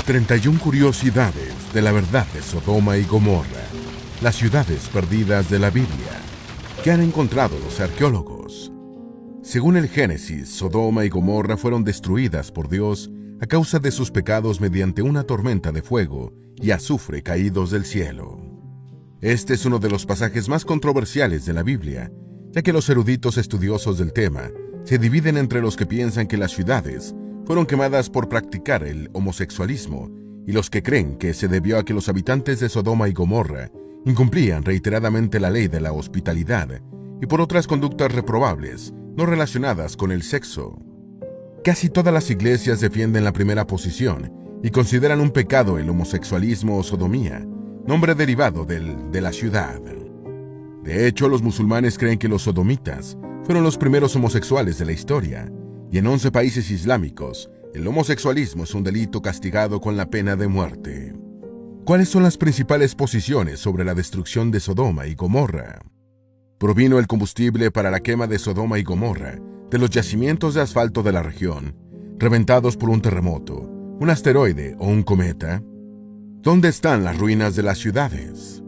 31 curiosidades de la verdad de Sodoma y Gomorra, las ciudades perdidas de la Biblia, que han encontrado los arqueólogos. Según el Génesis, Sodoma y Gomorra fueron destruidas por Dios a causa de sus pecados mediante una tormenta de fuego y azufre caídos del cielo. Este es uno de los pasajes más controversiales de la Biblia, ya que los eruditos estudiosos del tema se dividen entre los que piensan que las ciudades fueron quemadas por practicar el homosexualismo y los que creen que se debió a que los habitantes de Sodoma y Gomorra incumplían reiteradamente la ley de la hospitalidad y por otras conductas reprobables no relacionadas con el sexo. Casi todas las iglesias defienden la primera posición y consideran un pecado el homosexualismo o sodomía, nombre derivado de la ciudad. De hecho, los musulmanes creen que los sodomitas fueron los primeros homosexuales de la historia, y en 11 países islámicos, el homosexualismo es un delito castigado con la pena de muerte. ¿Cuáles son las principales posiciones sobre la destrucción de Sodoma y Gomorra? ¿Provino el combustible para la quema de Sodoma y Gomorra de los yacimientos de asfalto de la región, reventados por un terremoto, un asteroide o un cometa? ¿Dónde están las ruinas de las ciudades?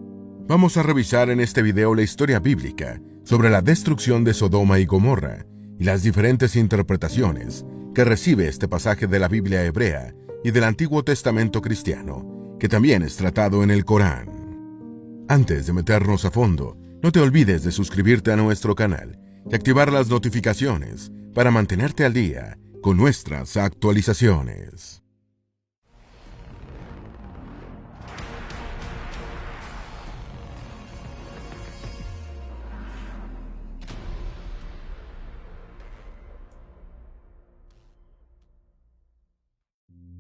Vamos a revisar en este video la historia bíblica sobre la destrucción de Sodoma y Gomorra y las diferentes interpretaciones que recibe este pasaje de la Biblia hebrea y del Antiguo Testamento cristiano, que también es tratado en el Corán. Antes de meternos a fondo, no te olvides de suscribirte a nuestro canal y activar las notificaciones para mantenerte al día con nuestras actualizaciones.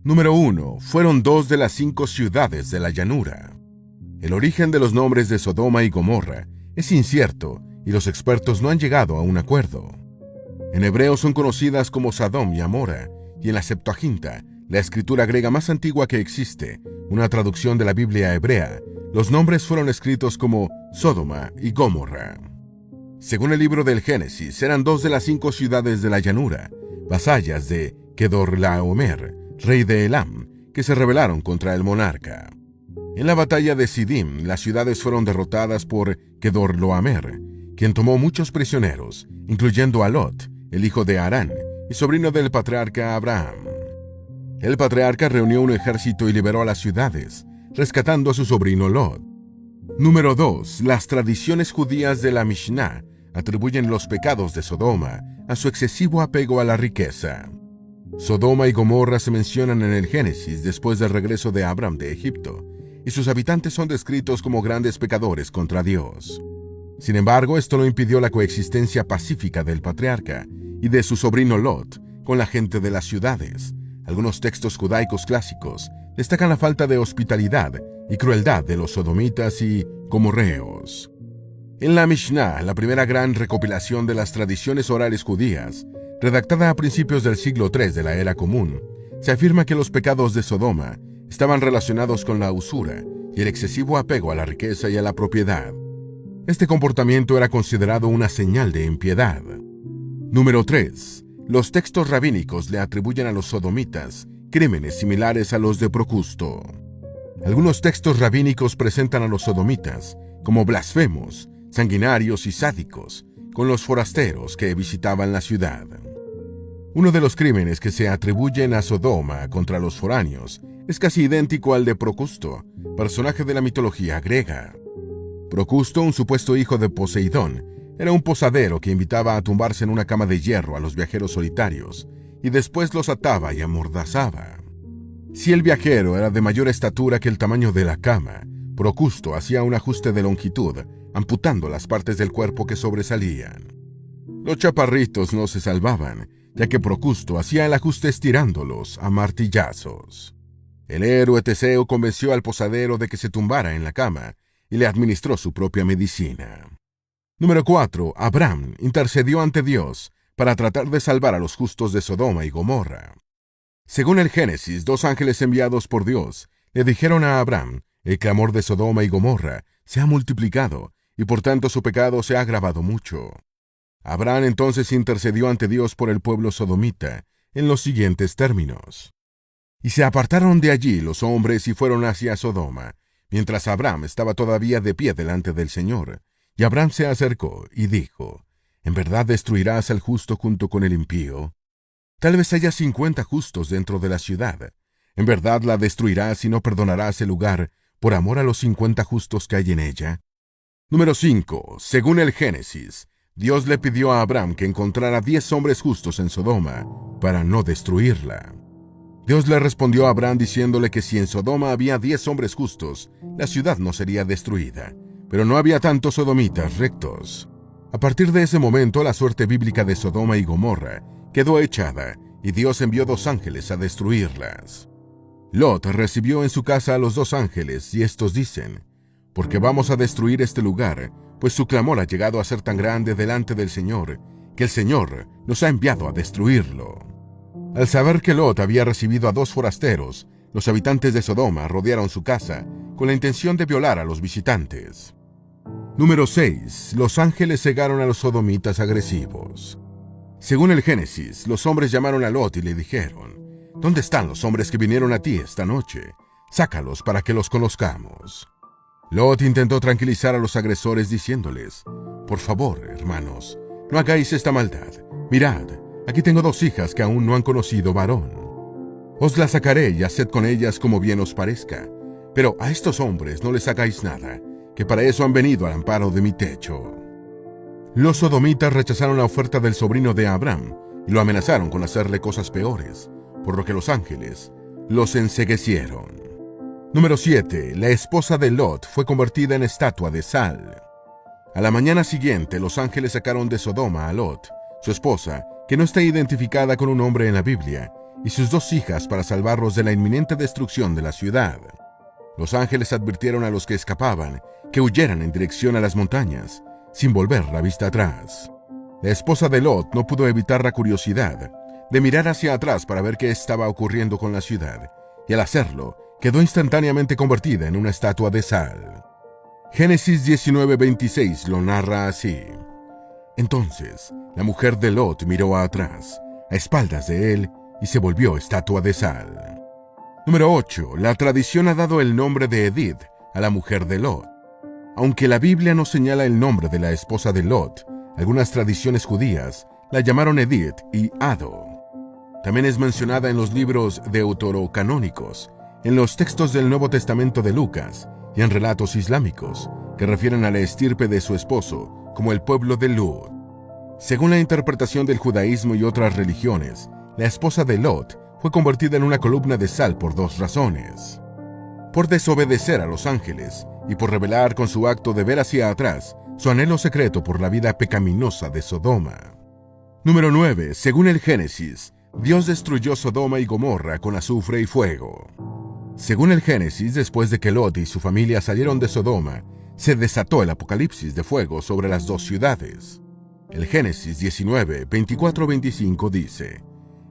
Número 1. Fueron 2 de las 5 ciudades de la llanura. El origen de los nombres de Sodoma y Gomorra es incierto y los expertos no han llegado a un acuerdo. En hebreo son conocidas como Sodom y Amora, y en la Septuaginta, la escritura griega más antigua que existe, una traducción de la Biblia hebrea, los nombres fueron escritos como Sodoma y Gomorra. Según el libro del Génesis, eran 2 de las 5 ciudades de la llanura, vasallas de Kedorlaomer, rey de Elam, que se rebelaron contra el monarca. En la batalla de Sidim, las ciudades fueron derrotadas por Kedorlaomer, quien tomó muchos prisioneros, incluyendo a Lot, el hijo de Harán y sobrino del patriarca Abraham. El patriarca reunió un ejército y liberó a las ciudades, rescatando a su sobrino Lot. Número 2. Las tradiciones judías de la Mishnah atribuyen los pecados de Sodoma a su excesivo apego a la riqueza. Sodoma y Gomorra se mencionan en el Génesis después del regreso de Abraham de Egipto, y sus habitantes son descritos como grandes pecadores contra Dios. Sin embargo, esto no impidió la coexistencia pacífica del patriarca y de su sobrino Lot con la gente de las ciudades. Algunos textos judaicos clásicos destacan la falta de hospitalidad y crueldad de los sodomitas y gomorreos. En la Mishnah, la primera gran recopilación de las tradiciones orales judías, redactada a principios del siglo III de la Era Común, se afirma que los pecados de Sodoma estaban relacionados con la usura y el excesivo apego a la riqueza y a la propiedad. Este comportamiento era considerado una señal de impiedad. Número 3. Los textos rabínicos le atribuyen a los sodomitas crímenes similares a los de Procusto. Algunos textos rabínicos presentan a los sodomitas como blasfemos, sanguinarios y sádicos con los forasteros que visitaban la ciudad. Uno de los crímenes que se atribuyen a Sodoma contra los foráneos es casi idéntico al de Procusto, personaje de la mitología griega. Procusto, un supuesto hijo de Poseidón, era un posadero que invitaba a tumbarse en una cama de hierro a los viajeros solitarios y después los ataba y amordazaba. Si el viajero era de mayor estatura que el tamaño de la cama, Procusto hacía un ajuste de longitud, amputando las partes del cuerpo que sobresalían. Los chaparritos no se salvaban, ya que Procusto hacía el ajuste estirándolos a martillazos. El héroe Teseo convenció al posadero de que se tumbara en la cama y le administró su propia medicina. Número 4. Abraham intercedió ante Dios para tratar de salvar a los justos de Sodoma y Gomorra. Según el Génesis, 2 ángeles enviados por Dios le dijeron a Abraham: el clamor de Sodoma y Gomorra se ha multiplicado y por tanto su pecado se ha agravado mucho. Abraham entonces intercedió ante Dios por el pueblo sodomita en los siguientes términos: Y se apartaron de allí los hombres y fueron hacia Sodoma, mientras Abraham estaba todavía de pie delante del Señor. Y Abraham se acercó y dijo: ¿En verdad destruirás al justo junto con el impío? Tal vez haya 50 justos dentro de la ciudad. ¿En verdad la destruirás y no perdonarás el lugar por amor a los 50 justos que hay en ella? Número 5. Según el Génesis, Dios le pidió a Abraham que encontrara 10 hombres justos en Sodoma para no destruirla. Dios le respondió a Abraham diciéndole que si en Sodoma había 10 hombres justos, la ciudad no sería destruida, pero no había tantos sodomitas rectos. A partir de ese momento, la suerte bíblica de Sodoma y Gomorra quedó echada, y Dios envió 2 ángeles a destruirlas. Lot recibió en su casa a los 2 ángeles, y estos dicen: porque vamos a destruir este lugar, pues su clamor ha llegado a ser tan grande delante del Señor, que el Señor nos ha enviado a destruirlo. Al saber que Lot había recibido a 2 forasteros, los habitantes de Sodoma rodearon su casa con la intención de violar a los visitantes. Número 6. Los ángeles cegaron a los sodomitas agresivos. Según el Génesis, los hombres llamaron a Lot y le dijeron: ¿dónde están los hombres que vinieron a ti esta noche? Sácalos para que los conozcamos. Lot intentó tranquilizar a los agresores diciéndoles: por favor, hermanos, no hagáis esta maldad. Mirad, aquí tengo 2 hijas que aún no han conocido varón. Os las sacaré y haced con ellas como bien os parezca. Pero a estos hombres no les hagáis nada, que para eso han venido al amparo de mi techo. Los sodomitas rechazaron la oferta del sobrino de Abraham y lo amenazaron con hacerle cosas peores, por lo que los ángeles los enceguecieron. Número 7. La esposa de Lot fue convertida en estatua de sal. A la mañana siguiente, los ángeles sacaron de Sodoma a Lot, su esposa, que no está identificada con un hombre en la Biblia, y sus 2 hijas para salvarlos de la inminente destrucción de la ciudad. Los ángeles advirtieron a los que escapaban que huyeran en dirección a las montañas, sin volver la vista atrás. La esposa de Lot no pudo evitar la curiosidad de mirar hacia atrás para ver qué estaba ocurriendo con la ciudad, y al hacerlo, quedó instantáneamente convertida en una estatua de sal. Génesis 19:26 lo narra así: entonces, la mujer de Lot miró atrás, a espaldas de él, y se volvió estatua de sal. Número 8. La tradición ha dado el nombre de Edith a la mujer de Lot. Aunque la Biblia no señala el nombre de la esposa de Lot, algunas tradiciones judías la llamaron Edith y Ado. También es mencionada en los libros deuterocanónicos, en los textos del Nuevo Testamento de Lucas y en relatos islámicos que refieren a la estirpe de su esposo como el pueblo de Lut. Según la interpretación del judaísmo y otras religiones, la esposa de Lot fue convertida en una columna de sal por 2 razones: por desobedecer a los ángeles y por revelar con su acto de ver hacia atrás su anhelo secreto por la vida pecaminosa de Sodoma. Número 9. Según el Génesis, Dios destruyó Sodoma y Gomorra con azufre y fuego. Según el Génesis, después de que Lot y su familia salieron de Sodoma, se desató el apocalipsis de fuego sobre las 2 ciudades. El Génesis 19:24-25 dice: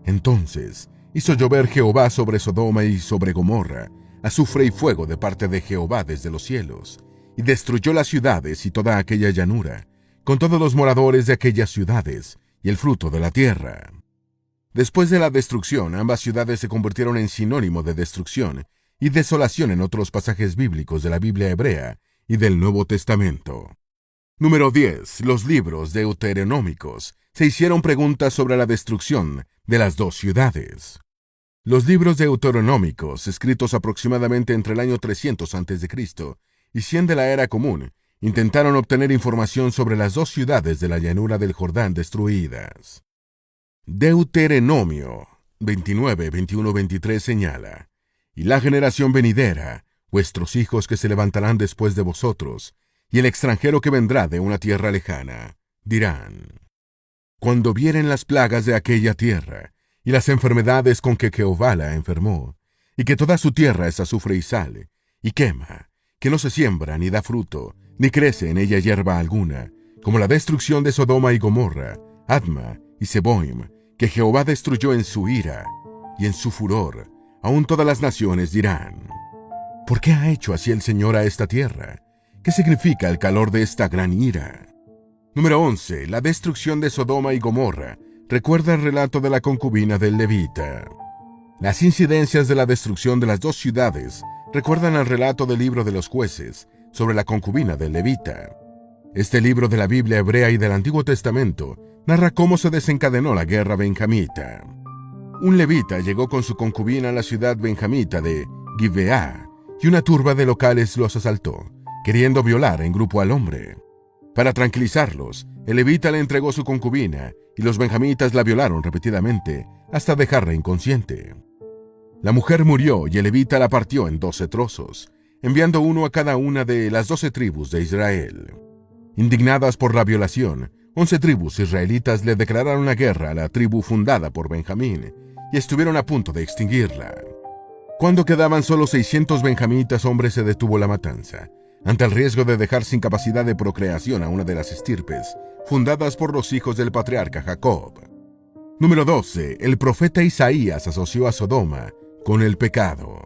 entonces hizo llover Jehová sobre Sodoma y sobre Gomorra azufre y fuego de parte de Jehová desde los cielos, y destruyó las ciudades y toda aquella llanura, con todos los moradores de aquellas ciudades y el fruto de la tierra. Después de la destrucción, ambas ciudades se convirtieron en sinónimo de destrucción y desolación en otros pasajes bíblicos de la Biblia hebrea y del Nuevo Testamento. Número 10. Los libros deuteronómicos se hicieron preguntas sobre la destrucción de las 2 ciudades. Los libros deuteronómicos, escritos aproximadamente entre el año 300 a.C. y 100 de la era común, intentaron obtener información sobre las 2 ciudades de la llanura del Jordán destruidas. Deuteronomio 29:21-23 señala: y la generación venidera, vuestros hijos que se levantarán después de vosotros, y el extranjero que vendrá de una tierra lejana, dirán: cuando vieren las plagas de aquella tierra, y las enfermedades con que Jehová la enfermó, y que toda su tierra es azufre y sal, y quema, que no se siembra ni da fruto, ni crece en ella hierba alguna, como la destrucción de Sodoma y Gomorra, Adma y Seboim, que Jehová destruyó en su ira, y en su furor, aún todas las naciones dirán: ¿por qué ha hecho así el Señor a esta tierra? ¿Qué significa el calor de esta gran ira? Número 11. La destrucción de Sodoma y Gomorra recuerda el relato de la concubina del levita. Las incidencias de la destrucción de las dos ciudades recuerdan al relato del libro de los Jueces sobre la concubina del levita. Este libro de la Biblia hebrea y del Antiguo Testamento narra cómo se desencadenó la guerra benjamita. Un levita llegó con su concubina a la ciudad benjamita de Gibeá, y una turba de locales los asaltó, queriendo violar en grupo al hombre. Para tranquilizarlos, el levita le entregó su concubina, y los benjamitas la violaron repetidamente hasta dejarla inconsciente. La mujer murió y el levita la partió en 12 trozos, enviando uno a cada una de las 12 tribus de Israel. Indignadas por la violación, 11 tribus israelitas le declararon la guerra a la tribu fundada por Benjamín y estuvieron a punto de extinguirla. Cuando quedaban solo 600 benjamitas hombres se detuvo la matanza, ante el riesgo de dejar sin capacidad de procreación a una de las estirpes fundadas por los hijos del patriarca Jacob. Número 12. El profeta Isaías asoció a Sodoma con el pecado.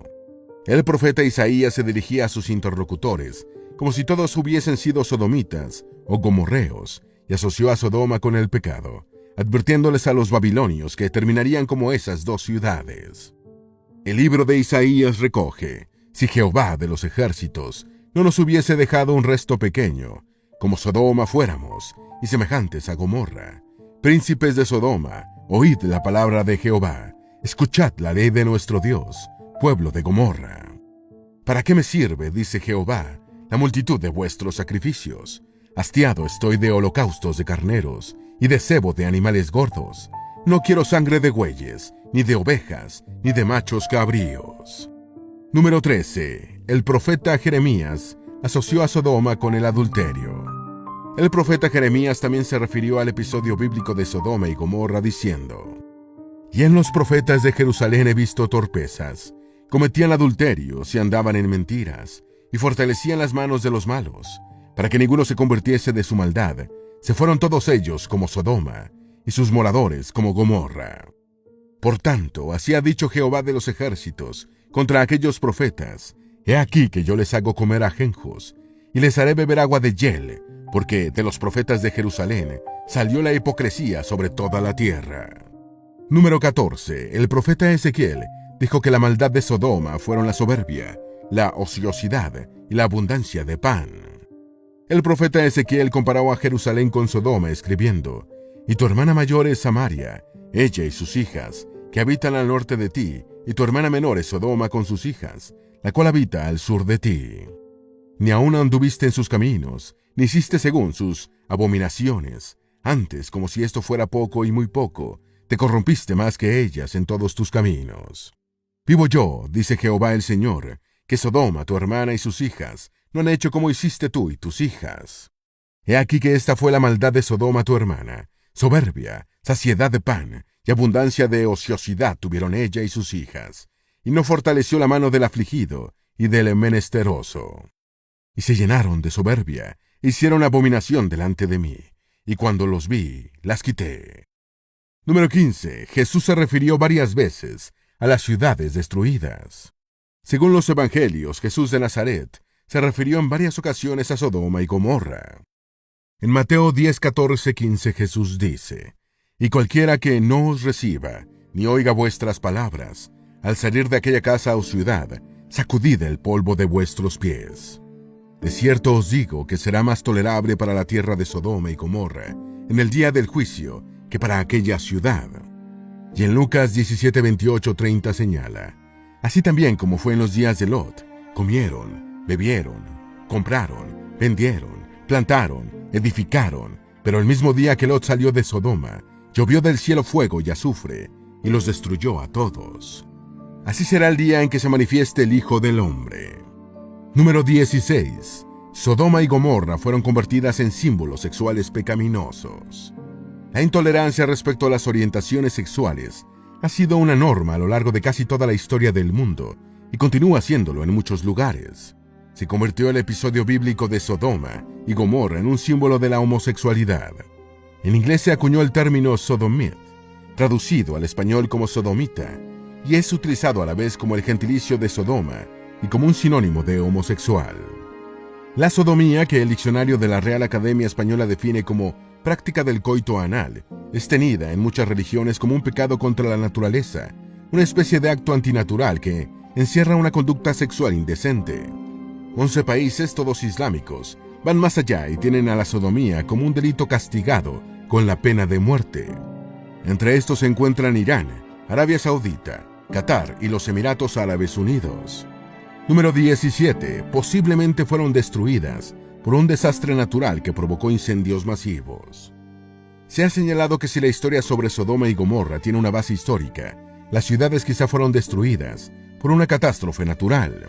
El profeta Isaías se dirigía a sus interlocutores como si todos hubiesen sido sodomitas o gomorreos, y asoció a Sodoma con el pecado, advirtiéndoles a los babilonios que terminarían como esas dos ciudades. El libro de Isaías recoge: si Jehová de los ejércitos no nos hubiese dejado un resto pequeño, como Sodoma fuéramos, y semejantes a Gomorra. Príncipes de Sodoma, oíd la palabra de Jehová, escuchad la ley de nuestro Dios, pueblo de Gomorra. ¿Para qué me sirve, dice Jehová, la multitud de vuestros sacrificios? Hastiado estoy de holocaustos de carneros y de cebo de animales gordos. No quiero sangre de bueyes, ni de ovejas, ni de machos cabríos. Número 13. El profeta Jeremías asoció a Sodoma con el adulterio. El profeta Jeremías también se refirió al episodio bíblico de Sodoma y Gomorra diciendo: y en los profetas de Jerusalén he visto torpezas, cometían adulterios y andaban en mentiras, y fortalecían las manos de los malos, para que ninguno se convirtiese de su maldad. Se fueron todos ellos como Sodoma, y sus moradores como Gomorra. Por tanto, así ha dicho Jehová de los ejércitos contra aquellos profetas: he aquí que yo les hago comer ajenjos, y les haré beber agua de hiel, porque de los profetas de Jerusalén salió la hipocresía sobre toda la tierra. Número 14. El profeta Ezequiel dijo que la maldad de Sodoma fueron la soberbia, la ociosidad y la abundancia de pan. El profeta Ezequiel comparó a Jerusalén con Sodoma escribiendo: y tu hermana mayor es Samaria, ella y sus hijas, que habitan al norte de ti, y tu hermana menor es Sodoma con sus hijas, la cual habita al sur de ti. Ni aun anduviste en sus caminos, ni hiciste según sus abominaciones. Antes, como si esto fuera poco y muy poco, te corrompiste más que ellas en todos tus caminos. Vivo yo, dice Jehová el Señor, que Sodoma, tu hermana y sus hijas, no han hecho como hiciste tú y tus hijas. He aquí que esta fue la maldad de Sodoma tu hermana: soberbia, saciedad de pan y abundancia de ociosidad tuvieron ella y sus hijas, y no fortaleció la mano del afligido y del menesteroso. Y se llenaron de soberbia, hicieron abominación delante de mí, y cuando los vi, las quité. Número 15. Jesús se refirió varias veces a las ciudades destruidas. Según los evangelios, Jesús de Nazaret se refirió en varias ocasiones a Sodoma y Gomorra. En Mateo 10, 14, 15 Jesús dice: y cualquiera que no os reciba, ni oiga vuestras palabras, al salir de aquella casa o ciudad, sacudid el polvo de vuestros pies. De cierto os digo que será más tolerable para la tierra de Sodoma y Gomorra en el día del juicio que para aquella ciudad. Y en Lucas 17, 28, 30 señala: así también como fue en los días de Lot, comieron, bebieron, compraron, vendieron, plantaron, edificaron, pero el mismo día que Lot salió de Sodoma, llovió del cielo fuego y azufre, y los destruyó a todos. Así será el día en que se manifieste el Hijo del Hombre. Número 16. Sodoma y Gomorra fueron convertidas en símbolos sexuales pecaminosos. La intolerancia respecto a las orientaciones sexuales ha sido una norma a lo largo de casi toda la historia del mundo y continúa siéndolo en muchos lugares. Se convirtió el episodio bíblico de Sodoma y Gomorra en un símbolo de la homosexualidad. En inglés se acuñó el término sodomite, traducido al español como sodomita, y es utilizado a la vez como el gentilicio de Sodoma y como un sinónimo de homosexual. La sodomía, que el diccionario de la Real Academia Española define como práctica del coito anal, es tenida en muchas religiones como un pecado contra la naturaleza, una especie de acto antinatural que encierra una conducta sexual indecente. 11 países, todos islámicos, van más allá y tienen a la sodomía como un delito castigado con la pena de muerte. Entre estos se encuentran Irán, Arabia Saudita, Qatar y los Emiratos Árabes Unidos. Número 17. Posiblemente fueron destruidas por un desastre natural que provocó incendios masivos. Se ha señalado que si la historia sobre Sodoma y Gomorra tiene una base histórica, las ciudades quizá fueron destruidas por una catástrofe natural.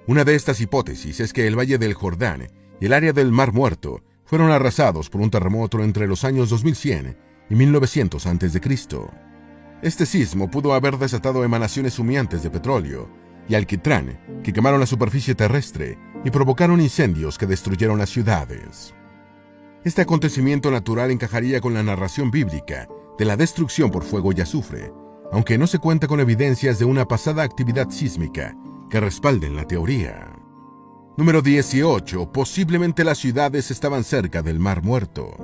Una de estas hipótesis es que el Valle del Jordán y el área del Mar Muerto fueron arrasados por un terremoto entre los años 2100 y 1900 a.C. Este sismo pudo haber desatado emanaciones humeantes de petróleo y alquitrán que quemaron la superficie terrestre y provocaron incendios que destruyeron las ciudades. Este acontecimiento natural encajaría con la narración bíblica de la destrucción por fuego y azufre, aunque no se cuenta con evidencias de una pasada actividad sísmica que respalden la teoría. Número 18. Posiblemente las ciudades estaban cerca del Mar Muerto.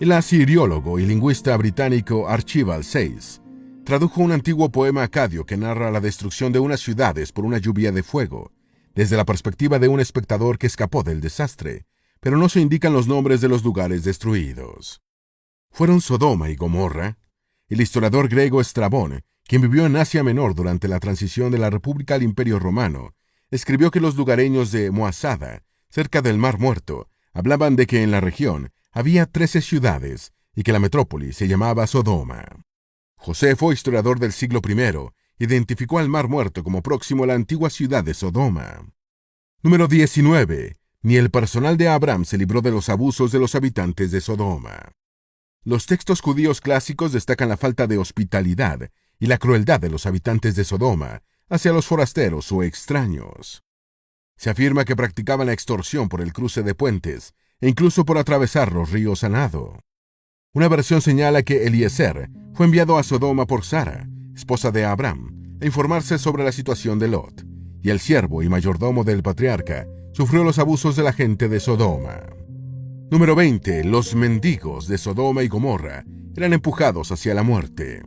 El asiriólogo y lingüista británico Archibald Sayce tradujo un antiguo poema acadio que narra la destrucción de unas ciudades por una lluvia de fuego, desde la perspectiva de un espectador que escapó del desastre, pero no se indican los nombres de los lugares destruidos. ¿Fueron Sodoma y Gomorra? El historiador griego Estrabón, quien vivió en Asia Menor durante la transición de la República al Imperio Romano, escribió que los lugareños de Moasada, cerca del Mar Muerto, hablaban de que en la región había 13 ciudades y que la metrópoli se llamaba Sodoma. Josefo, historiador del siglo I, identificó al Mar Muerto como próximo a la antigua ciudad de Sodoma. Número 19. Ni el personal de Abraham se libró de los abusos de los habitantes de Sodoma. Los textos judíos clásicos destacan la falta de hospitalidad y la crueldad de los habitantes de Sodoma hacia los forasteros o extraños. Se afirma que practicaban la extorsión por el cruce de puentes e incluso por atravesar los ríos a nado. Una versión señala que Eliezer fue enviado a Sodoma por Sara, esposa de Abraham, a informarse sobre la situación de Lot, y el siervo y mayordomo del patriarca sufrió los abusos de la gente de Sodoma. Número 20. Los mendigos de Sodoma y Gomorra eran empujados hacia la muerte.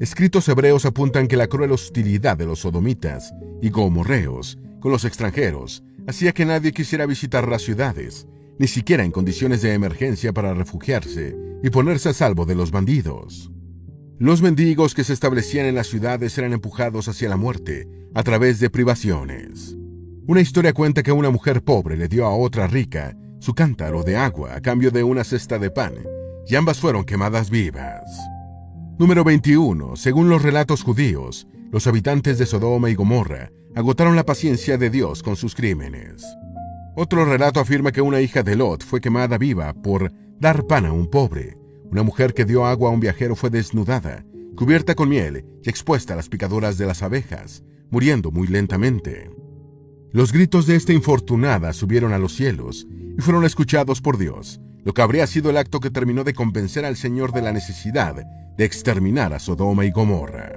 Escritos hebreos apuntan que la cruel hostilidad de los sodomitas y gomorreos con los extranjeros hacía que nadie quisiera visitar las ciudades, ni siquiera en condiciones de emergencia para refugiarse y ponerse a salvo de los bandidos. Los mendigos que se establecían en las ciudades eran empujados hacia la muerte a través de privaciones. Una historia cuenta que una mujer pobre le dio a otra rica su cántaro de agua a cambio de una cesta de pan, y ambas fueron quemadas vivas. Número 21. Según los relatos judíos, los habitantes de Sodoma y Gomorra agotaron la paciencia de Dios con sus crímenes. Otro relato afirma que una hija de Lot fue quemada viva por dar pan a un pobre. Una mujer que dio agua a un viajero fue desnudada, cubierta con miel y expuesta a las picaduras de las abejas, muriendo muy lentamente. Los gritos de esta infortunada subieron a los cielos y fueron escuchados por Dios, lo que habría sido el acto que terminó de convencer al Señor de la necesidad de exterminar a Sodoma y Gomorra.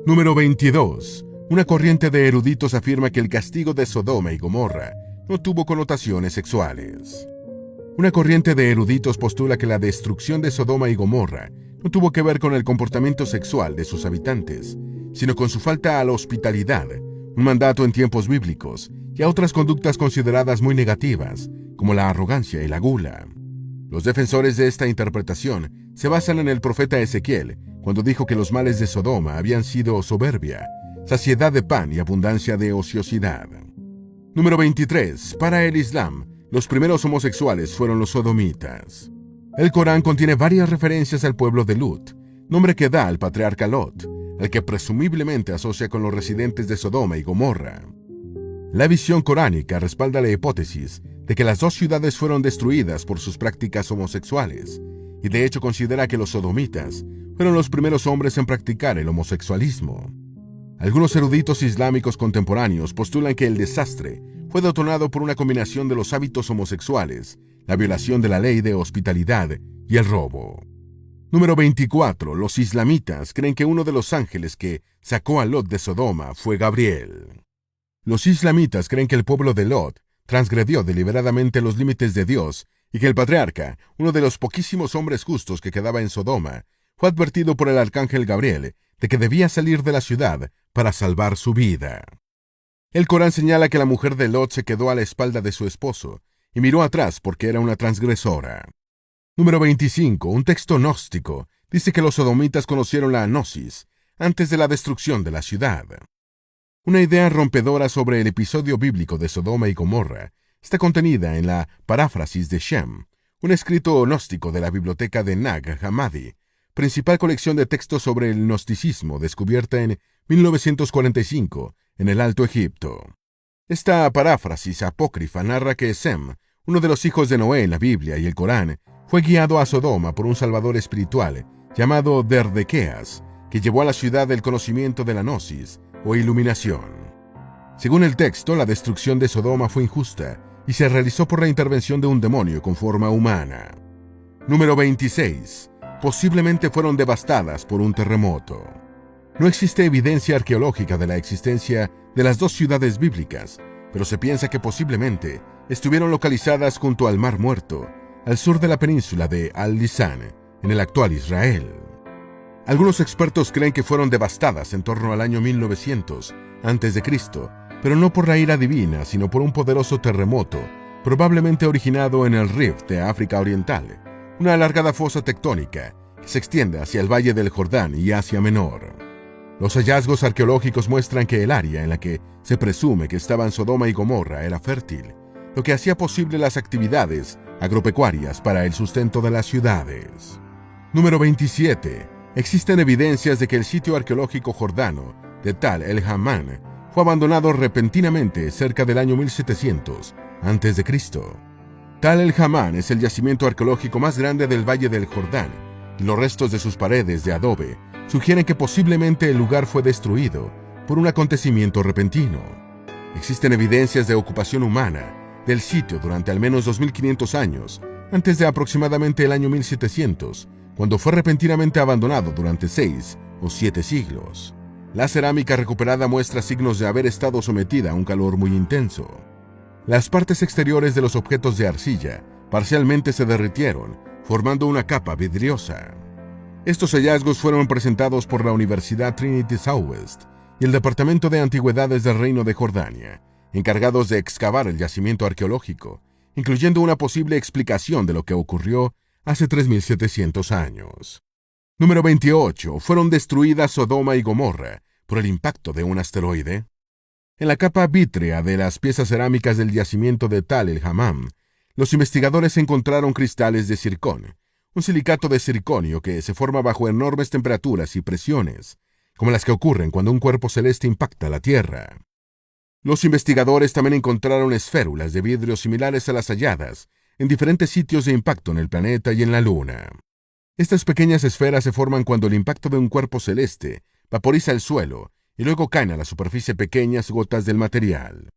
Número 22. Una corriente de eruditos afirma que el castigo de Sodoma y Gomorra no tuvo connotaciones sexuales. Una corriente de eruditos postula que la destrucción de Sodoma y Gomorra no tuvo que ver con el comportamiento sexual de sus habitantes, sino con su falta a la hospitalidad, un mandato en tiempos bíblicos, y a otras conductas consideradas muy negativas, como la arrogancia y la gula. Los defensores de esta interpretación se basan en el profeta Ezequiel, cuando dijo que los males de Sodoma habían sido soberbia, saciedad de pan y abundancia de ociosidad. Número 23. Para el Islam, los primeros homosexuales fueron los sodomitas. El Corán contiene varias referencias al pueblo de Lut, nombre que da al patriarca Lot, al que presumiblemente asocia con los residentes de Sodoma y Gomorra. La visión coránica respalda la hipótesis de que las dos ciudades fueron destruidas por sus prácticas homosexuales, y de hecho considera que los sodomitas fueron los primeros hombres en practicar el homosexualismo. Algunos eruditos islámicos contemporáneos postulan que el desastre fue detonado por una combinación de los hábitos homosexuales, la violación de la ley de hospitalidad y el robo. Número 24. Los islamitas creen que uno de los ángeles que sacó a Lot de Sodoma fue Gabriel. Los islamitas creen que el pueblo de Lot transgredió deliberadamente los límites de Dios y que el patriarca, uno de los poquísimos hombres justos que quedaba en Sodoma, fue advertido por el arcángel Gabriel de que debía salir de la ciudad para salvar su vida. El Corán señala que la mujer de Lot se quedó a la espalda de su esposo y miró atrás porque era una transgresora. Número 25. Un texto gnóstico dice que los sodomitas conocieron la gnosis antes de la destrucción de la ciudad. Una idea rompedora sobre el episodio bíblico de Sodoma y Gomorra está contenida en la Paráfrasis de Shem, un escrito gnóstico de la biblioteca de Nag Hammadi, principal colección de textos sobre el gnosticismo descubierta en 1945 en el Alto Egipto. Esta paráfrasis apócrifa narra que Sem, uno de los hijos de Noé en la Biblia y el Corán, fue guiado a Sodoma por un salvador espiritual llamado Derdequeas, que llevó a la ciudad el conocimiento de la gnosis o iluminación. Según el texto, la destrucción de Sodoma fue injusta y se realizó por la intervención de un demonio con forma humana. Número 26. Posiblemente fueron devastadas por un terremoto. No existe evidencia arqueológica de la existencia de las dos ciudades bíblicas, pero se piensa que posiblemente estuvieron localizadas junto al Mar Muerto, al sur de la península de Al-Lisan, en el actual Israel. Algunos expertos creen que fueron devastadas en torno al año 1900 a.C., pero no por la ira divina, sino por un poderoso terremoto, probablemente originado en el Rift de África Oriental, una alargada fosa tectónica que se extiende hacia el Valle del Jordán y Asia Menor. Los hallazgos arqueológicos muestran que el área en la que se presume que estaban Sodoma y Gomorra era fértil, lo que hacía posible las actividades agropecuarias para el sustento de las ciudades. Número 27. Existen evidencias de que el sitio arqueológico jordano de Tal el-Hammam fue abandonado repentinamente cerca del año 1700 a.C. Tal el-Hammam es el yacimiento arqueológico más grande del Valle del Jordán, y los restos de sus paredes de adobe sugieren que posiblemente el lugar fue destruido por un acontecimiento repentino. Existen evidencias de ocupación humana del sitio durante al menos 2500 años, antes de aproximadamente el año 1700, cuando fue repentinamente abandonado durante 6 o 7 siglos. La cerámica recuperada muestra signos de haber estado sometida a un calor muy intenso. Las partes exteriores de los objetos de arcilla parcialmente se derritieron, formando una capa vidriosa. Estos hallazgos fueron presentados por la Universidad Trinity Southwest y el Departamento de Antigüedades del Reino de Jordania, encargados de excavar el yacimiento arqueológico, incluyendo una posible explicación de lo que ocurrió hace 3700 años. Número 28. ¿Fueron destruidas Sodoma y Gomorra por el impacto de un asteroide? En la capa vítrea de las piezas cerámicas del yacimiento de Tal el-Hammam, los investigadores encontraron cristales de zircón, un silicato de circonio que se forma bajo enormes temperaturas y presiones, como las que ocurren cuando un cuerpo celeste impacta la Tierra. Los investigadores también encontraron esférulas de vidrio similares a las halladas en diferentes sitios de impacto en el planeta y en la Luna. Estas pequeñas esferas se forman cuando el impacto de un cuerpo celeste vaporiza el suelo y luego caen a la superficie pequeñas gotas del material.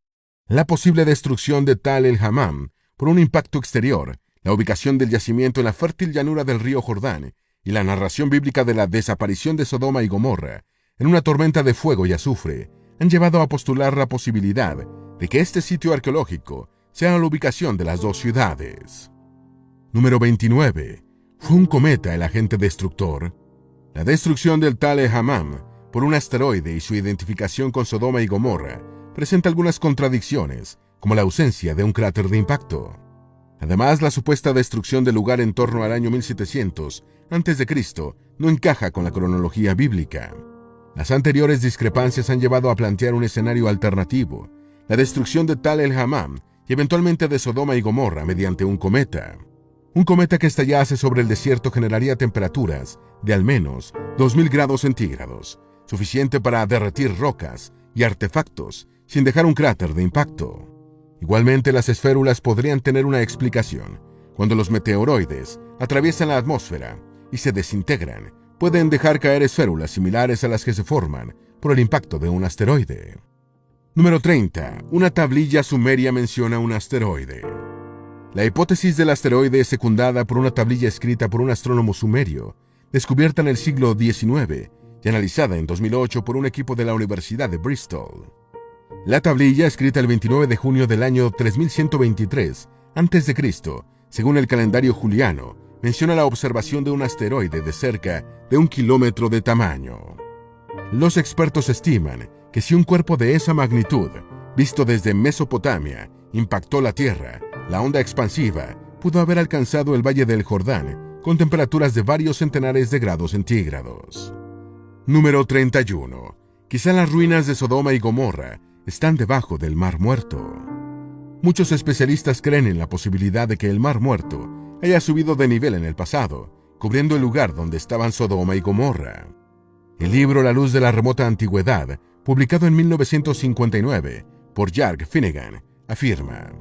La posible destrucción de Tal el-Hammam por un impacto exterior, la ubicación del yacimiento en la fértil llanura del río Jordán y la narración bíblica de la desaparición de Sodoma y Gomorra en una tormenta de fuego y azufre han llevado a postular la posibilidad de que este sitio arqueológico sea la ubicación de las dos ciudades. Número 29. ¿Fue un cometa el agente destructor? La destrucción del Tal el-Hammam por un asteroide y su identificación con Sodoma y Gomorra presenta algunas contradicciones, como la ausencia de un cráter de impacto. Además, la supuesta destrucción del lugar en torno al año 1700 a.C. no encaja con la cronología bíblica. Las anteriores discrepancias han llevado a plantear un escenario alternativo, la destrucción de Tal el-Hammam y eventualmente de Sodoma y Gomorra mediante un cometa. Un cometa que estallase sobre el desierto generaría temperaturas de al menos 2000 grados centígrados, suficiente para derretir rocas y artefactos sin dejar un cráter de impacto. Igualmente, las esférulas podrían tener una explicación. Cuando los meteoroides atraviesan la atmósfera y se desintegran, pueden dejar caer esférulas similares a las que se forman por el impacto de un asteroide. Número 30. Una tablilla sumeria menciona un asteroide. La hipótesis del asteroide es secundada por una tablilla escrita por un astrónomo sumerio, descubierta en el siglo XIX y analizada en 2008 por un equipo de la Universidad de Bristol. La tablilla, escrita el 29 de junio del año 3123 a.C., según el calendario juliano, menciona la observación de un asteroide de cerca de 1 kilómetro de tamaño. Los expertos estiman que si un cuerpo de esa magnitud, visto desde Mesopotamia, impactó la Tierra, la onda expansiva pudo haber alcanzado el Valle del Jordán con temperaturas de varios centenares de grados centígrados. Número 31. Quizá las ruinas de Sodoma y Gomorra están debajo del Mar Muerto. Muchos especialistas creen en la posibilidad de que el Mar Muerto haya subido de nivel en el pasado, cubriendo el lugar donde estaban Sodoma y Gomorra. El libro La luz de la remota antigüedad, publicado en 1959 por Jack Finnegan, afirma: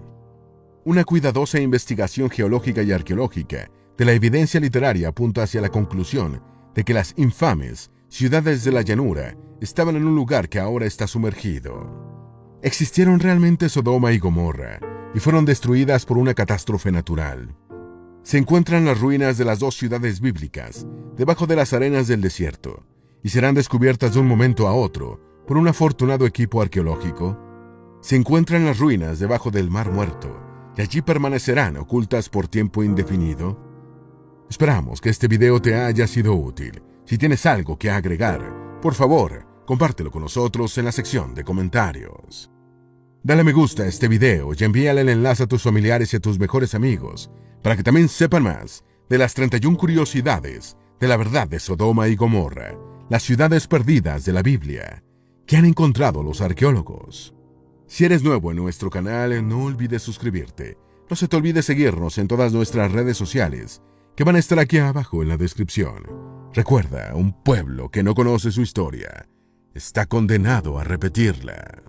una cuidadosa investigación geológica y arqueológica de la evidencia literaria apunta hacia la conclusión de que las infames ciudades de la llanura estaban en un lugar que ahora está sumergido. Existieron realmente Sodoma y Gomorra y fueron destruidas por una catástrofe natural. Se encuentran las ruinas de las dos ciudades bíblicas debajo de las arenas del desierto y serán descubiertas de un momento a otro por un afortunado equipo arqueológico. Se encuentran las ruinas debajo del Mar Muerto y allí permanecerán ocultas por tiempo indefinido. Esperamos que este video te haya sido útil. Si tienes algo que agregar, por favor, compártelo con nosotros en la sección de comentarios. Dale me gusta a este video y envíale el enlace a tus familiares y a tus mejores amigos para que también sepan más de las 31 curiosidades de la verdad de Sodoma y Gomorra, las ciudades perdidas de la Biblia, que han encontrado los arqueólogos. Si eres nuevo en nuestro canal, no olvides suscribirte. No se te olvide seguirnos en todas nuestras redes sociales, que van a estar aquí abajo en la descripción. Recuerda, un pueblo que no conoce su historia está condenado a repetirla.